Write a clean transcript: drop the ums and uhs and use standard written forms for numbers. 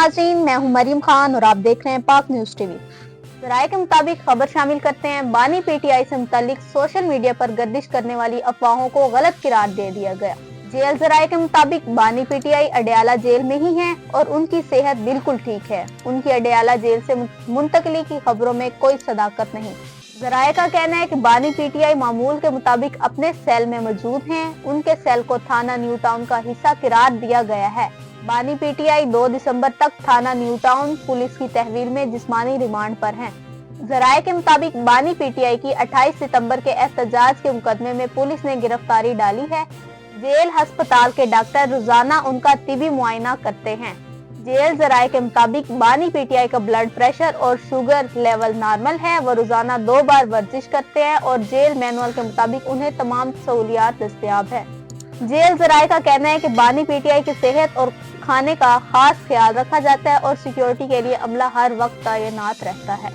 नाज़रीन, मैं हूं मरियम खान और आप देख रहे हैं पाक न्यूज टीवी। ज़राए के मुताबिक खबर शामिल करते हैं। बानी पीटीआई से मुतालिक सोशल मीडिया पर गर्दिश करने वाली अफवाहों को गलत करार दे दिया गया। जेल ज़राए के मुताबिक बानी पीटीआई अडयाला जेल में ही हैं और उनकी सेहत बिल्कुल ठीक है। उनकी अडयाला जेल से मुंतकली की खबरों में कोई सदाकत नहीं। ज़राए का कहना है कि बानी पीटीआई मामूल के मुताबिक अपने सेल में मौजूद हैं। उनके सेल को थाना न्यू टाउन का हिस्सा करार दिया गया है। बानी पीटीआई 2 दिसंबर तक थाना न्यू टाउन पुलिस की तहवील में जिस्मानी रिमांड पर हैं। ज़राए के मुताबिक बानी पीटीआई की 28 सितंबर के एहतजाज के मुकदमे में पुलिस ने गिरफ्तारी डाली है। जेल अस्पताल के डॉक्टर रोजाना उनका तिबी मुआयना करते हैं। जेल ज़राए के मुताबिक बानी पीटीआई का ब्लड प्रेशर और शुगर लेवल नॉर्मल है। वो रोजाना 2 बार वर्जिश करते हैं और जेल मैनुअल के मुताबिक उन्हें तमाम सहूलियात दस्तयाब है। जेल ज़राए का कहना है कि बानी पीटीआई की सेहत और खाने का खास ख्याल रखा जाता है और सिक्योरिटी के लिए अमला हर वक्त तैनात रहता है।